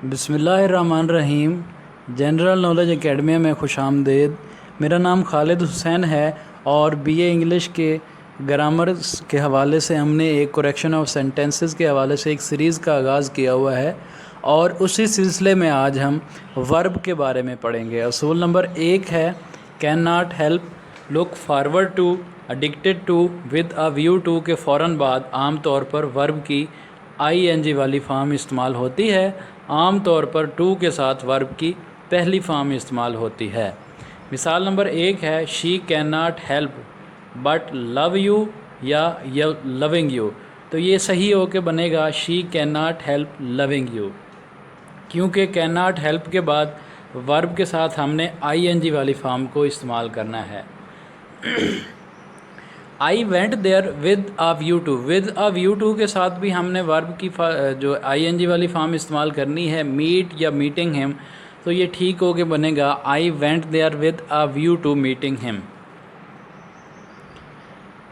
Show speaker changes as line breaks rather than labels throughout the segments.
بسم اللہ الرحمن الرحیم۔ جنرل نالج اکیڈمی میں خوش آمدید۔ میرا نام خالد حسین ہے اور بی اے انگلش کے گرامر کے حوالے سے ہم نے ایک کریکشن آف سینٹنسز کے حوالے سے ایک سیریز کا آغاز کیا ہوا ہے، اور اسی سلسلے میں آج ہم ورب کے بارے میں پڑھیں گے۔ اصول نمبر 1 ہے can not help, look forward to, addicted to, with a view to کے فوراً بعد عام طور پر ورب کی آئی این جی والی فارم استعمال ہوتی ہے۔ عام طور پر ٹو کے ساتھ ورب کی پہلی فارم استعمال ہوتی ہے۔ مثال نمبر 1 ہے she can not help but love you یا لونگ یو، تو یہ صحیح ہو کے بنے گا she can not help loving you, کیونکہ کین ناٹ ہیلپ کے بعد ورب کے ساتھ ہم نے آئی این جی والی فارم کو استعمال کرنا ہے۔ I went there with a view to, with a view to کے ساتھ بھی ہم نے ورب کی جو آئی این جی والی فارم استعمال کرنی ہے، میٹ یا میٹنگ ہم، تو یہ ٹھیک ہو کے بنے گا I went there with a view to meeting him.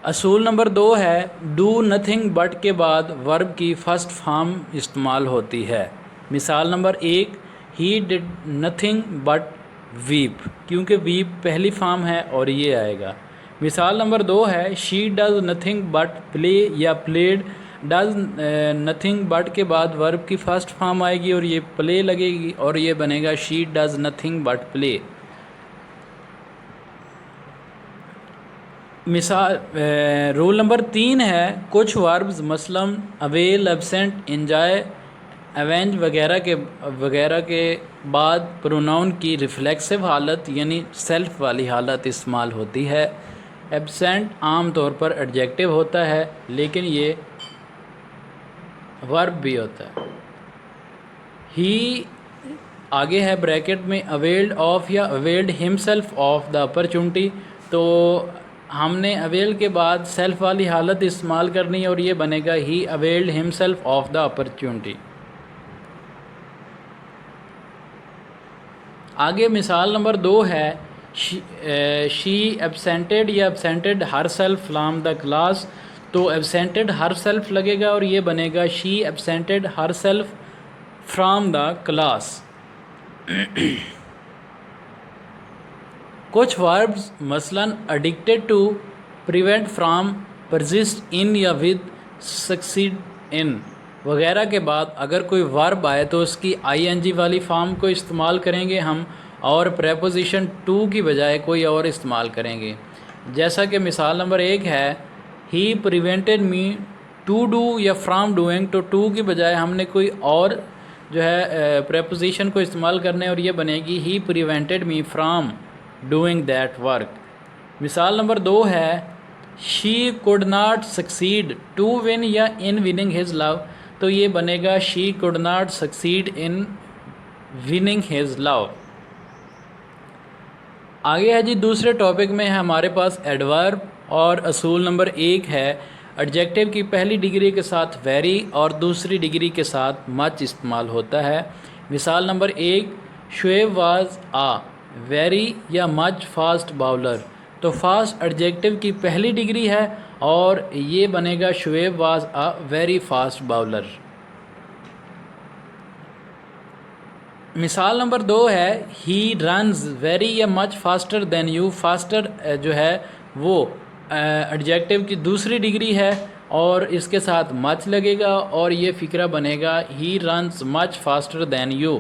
اصول نمبر 2 ہے ڈو نتھنگ بٹ کے بعد ورب کی فرسٹ فارم استعمال ہوتی ہے۔ مثال number 1 he did nothing but weep, کیونکہ ویپ پہلی فارم ہے اور یہ آئے گا۔ مثال نمبر 2 ہے she does nothing but play یا پلیڈ، ڈز نتھنگ بٹ کے بعد ورب کی فرسٹ فارم آئے گی اور یہ پلے لگے گی اور یہ بنے گا شی ڈز نتھنگ بٹ پلے۔ مثال رول نمبر 3 ہے کچھ وربز مثلاً اویل، ایبسینٹ، انجوائے، ایونج وغیرہ کے بعد پروناؤن کی ریفلیکسو حالت یعنی سیلف والی حالت استعمال ہوتی ہے۔ ایبسینٹ عام طور پر ایڈجیکٹو ہوتا ہے لیکن یہ ورب بھی ہوتا ہے۔ ہی آگے ہے بریکٹ میں اویلڈ آف یا availed himself of the opportunity, تو ہم نے اویل کے بعد سیلف والی حالت استعمال کرنی ہے اور یہ بنے گا he availed himself of the opportunity. آگے مثال نمبر 2 ہے شی ایبسینٹڈ یا absented herself from the class, تو ایبسینٹڈ ہر سیلف لگے گا اور یہ بنے گا she absented herself from the class. کچھ وربز مثلاً addicted to, prevent from, persist in یا ود، سکسیڈ ان وغیرہ کے بعد اگر کوئی ورب آئے تو اس کی آئی این جی والی فارم کو استعمال کریں گے ہم، اور پریپوزیشن ٹو کی بجائے کوئی اور استعمال کریں گے۔ جیسا کہ مثال نمبر 1 ہے ہی پریونٹڈ می ٹو ڈو یا فرام ڈوئنگ، تو ٹو کی بجائے ہم نے کوئی اور جو ہے پریپوزیشن کو استعمال کرنے اور یہ بنے گی he prevented me from doing that work. مثال نمبر 2 ہے she could not succeed to win یا ان وننگ ہز لو، تو یہ بنے گا she could not succeed in winning his love. آگے ہے جی دوسرے ٹاپک میں ہمارے پاس ایڈورب، اور اصول نمبر 1 ہے ایڈجیکٹو کی پہلی ڈگری کے ساتھ ویری اور دوسری ڈگری کے ساتھ مچ استعمال ہوتا ہے۔ مثال number 1 Shoaib was a very یا مچ فاسٹ باؤلر، تو فاسٹ ایڈجیکٹو کی پہلی ڈگری ہے اور یہ بنے گا Shoaib was a very fast bowler. مثال نمبر 2 ہے ہی رنز ویری یا much faster than you, faster جو ہے وہ ایڈجیکٹو کی دوسری ڈگری ہے اور اس کے ساتھ مچ لگے گا اور یہ فقرہ بنے گا he runs much faster than you.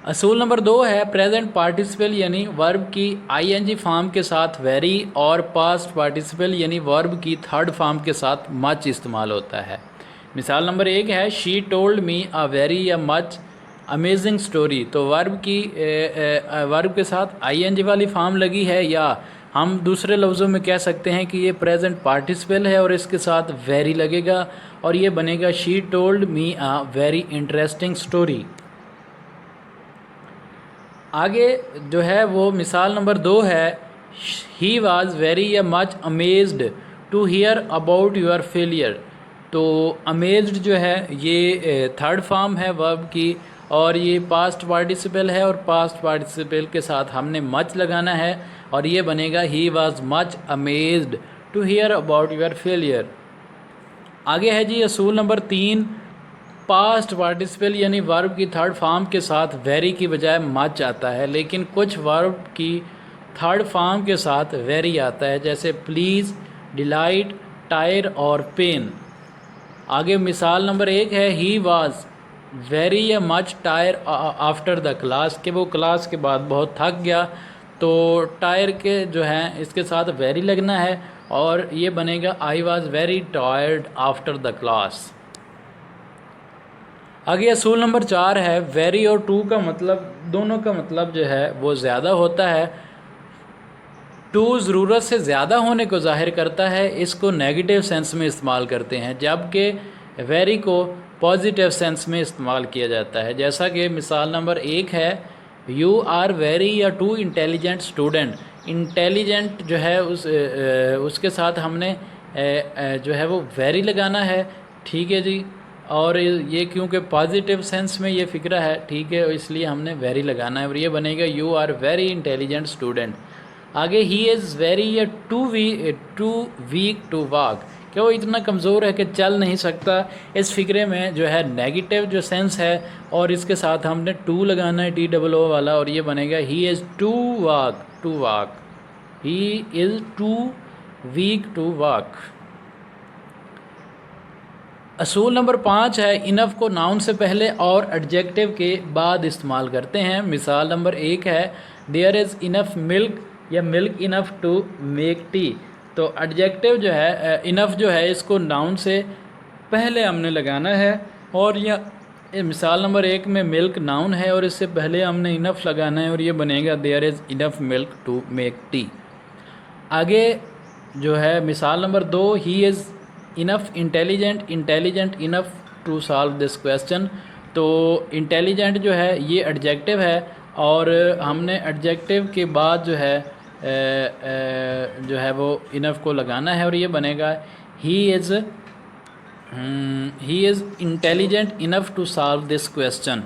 اصول نمبر 2 ہے پریزنٹ پارٹیسپل یعنی ورب کی آئی این جی فارم کے ساتھ ویری اور پاسٹ پارٹیسپل یعنی ورب کی تھرڈ فارم کے ساتھ مچ استعمال ہوتا ہے۔ مثال نمبر 1 ہے شی ٹولڈ می اے ویری یا مچ امیزنگ اسٹوری، تو ورب کے ساتھ آئی این جی والی فارم لگی ہے، یا ہم دوسرے لفظوں میں کہہ سکتے ہیں کہ یہ پریزنٹ پارٹیسپل ہے اور اس کے ساتھ ویری لگے گا اور یہ بنے گا she told me a very interesting story. آگے جو ہے وہ مثال نمبر 2 ہے ہی واز ویری یا much amazed to hear about your failure, تو امیزڈ جو ہے یہ تھرڈ فارم ہے ورب کی اور یہ پاسٹ پارٹیسپل ہے اور پاسٹ پارٹیسپل کے ساتھ ہم نے مچ لگانا ہے اور یہ بنے گا he was much amazed to hear about your failure. آگے ہے جی اصول نمبر 3، پاسٹ پارٹیسپل یعنی ورب کی تھرڈ فارم کے ساتھ ویری کی بجائے مچ آتا ہے، لیکن کچھ ورب کی تھرڈ فارم کے ساتھ ویری آتا ہے، جیسے پلیز، ڈیلائٹ، ٹائر اور پین۔ آگے مثال نمبر 1 ہے ہی واز ویری یا مچ ٹائر آفٹر دا کلاس، کہ وہ کلاس کے بعد بہت تھک گیا، تو ٹائر کے جو ہے اس کے ساتھ ویری لگنا ہے اور یہ بنے گا I was very tired after the class. آگے اصول نمبر 4 ہے ویری اور ٹو کا مطلب، دونوں کا مطلب جو ہے وہ زیادہ ہوتا ہے۔ ٹو ضرورت سے زیادہ ہونے کو ظاہر کرتا ہے، اس کو نیگیٹو سینس میں استعمال کرتے ہیں، جبکہ ویری کو پازیٹیو سینس میں استعمال کیا جاتا ہے، جیسا کہ مثال نمبر 1 ہے یو آر ویری یا ٹو انٹیلیجنٹ اسٹوڈنٹ۔ انٹیلیجنٹ جو ہے اس کے ساتھ ہم نے جو ہے وہ ویری لگانا ہے، ٹھیک ہے جی، اور یہ کیونکہ پازیٹیو سینس میں یہ فکرہ ہے، ٹھیک ہے، اس لیے ہم نے ویری لگانا ہے اور یہ بنے گا you are very intelligent student. آگے ہی از ویری یا ٹو ویک ٹو واک، کہ وہ اتنا کمزور ہے کہ چل نہیں سکتا، اس فکرے میں جو ہے نیگیٹو جو سینس ہے اور اس کے ساتھ ہم نے ٹو لگانا ہے TOO والا، اور یہ بنے گا he is too walk, he is too weak to walk. اصول نمبر 5 ہے انف کو ناؤن سے پہلے اور ایڈجیکٹو کے بعد استعمال کرتے ہیں۔ مثال نمبر 1 ہے دیئر از انف ملک یا ملک انف ٹو میک ٹی، تو ایڈجیکٹو جو ہے انف جو ہے اس کو ناؤن سے پہلے ہم نے لگانا ہے، اور یہ مثال نمبر 1 میں ملک ناؤن ہے اور اس سے پہلے ہم نے انف لگانا ہے اور یہ بنے گا there is enough milk to make tea. آگے جو ہے مثال number 2 he is enough intelligent enough to solve this question, تو انٹیلیجنٹ جو ہے یہ ایڈجیکٹو ہے اور ہم نے ایڈجیکٹو کے بعد جو ہے وہ انف کو لگانا ہے اور یہ بنے گا he is intelligent enough to solve this question.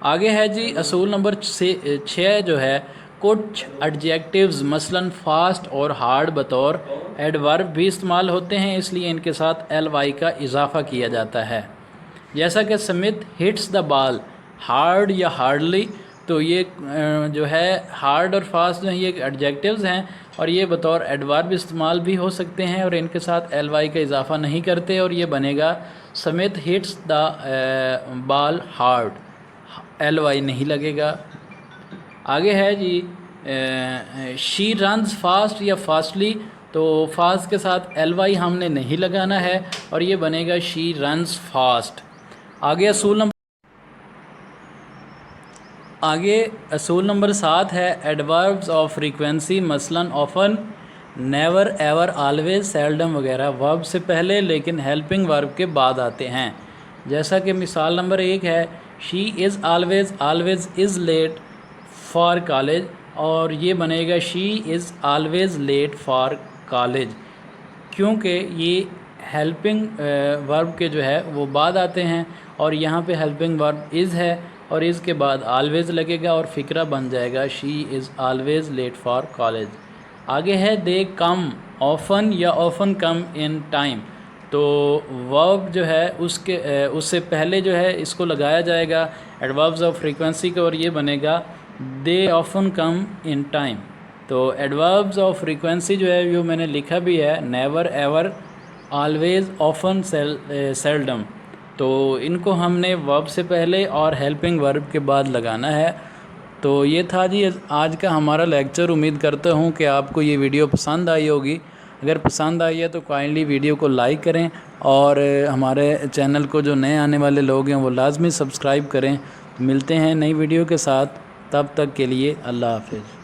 آگے ہے جی اصول نمبر 6 جو ہے کچھ ایڈجیکٹیوز مثلاً فاسٹ اور ہارڈ بطور ایڈورب بھی استعمال ہوتے ہیں، اس لیے ان کے ساتھ ly کا اضافہ کیا جاتا ہے، جیسا کہ Smith hits the ball hard یا ہارڈلی، تو یہ جو ہے ہارڈ اور فاسٹ جو ہیں یہ ایڈجیکٹیوز ہیں اور یہ بطور ایڈورب استعمال بھی ہو سکتے ہیں اور ان کے ساتھ ly کا اضافہ نہیں کرتے، اور یہ بنے گا Smith hits the ball hard, ly نہیں لگے گا۔ آگے ہے جی شی رنز فاسٹ یا فاسٹلی، تو فاسٹ کے ساتھ ly ہم نے نہیں لگانا ہے اور یہ بنے گا شی رنز فاسٹ۔ آگے اصول نمبر 7 ہے ایڈوربز آف فریکوینسی مثلاً often, never, ever, always, seldom وغیرہ ورب سے پہلے لیکن ہیلپنگ ورب کے بعد آتے ہیں، جیسا کہ مثال نمبر 1 ہے she is always is late for college, اور یہ بنے گا she is always late for college, کیونکہ یہ ہیلپنگ ورب کے جو ہے وہ بعد آتے ہیں اور یہاں پہ ہیلپنگ ورب از ہے اور اس کے بعد آلویز لگے گا اور فکرہ بن جائے گا she is always late for college. آگے ہے دے کم آفن یا آفن کم ان ٹائم، تو ورب جو ہے اس سے پہلے جو ہے اس کو لگایا جائے گا ایڈوربز آف فریکوینسی کا اور یہ بنے گا they often come in time. تو ایڈوربز آف فریکوینسی جو ہے جو میں نے لکھا بھی ہے never, ever, always, often, seldom, تو ان کو ہم نے ورب سے پہلے اور ہیلپنگ ورب کے بعد لگانا ہے۔ تو یہ تھا جی آج کا ہمارا لیکچر، امید کرتا ہوں کہ آپ کو یہ ویڈیو پسند آئی ہوگی، اگر پسند آئی ہے تو کائنڈلی ویڈیو کو لائک کریں اور ہمارے چینل کو جو نئے آنے والے لوگ ہیں وہ لازمی سبسکرائب کریں۔ ملتے ہیں نئی ویڈیو کے ساتھ، تب تک کے لیے اللہ حافظ۔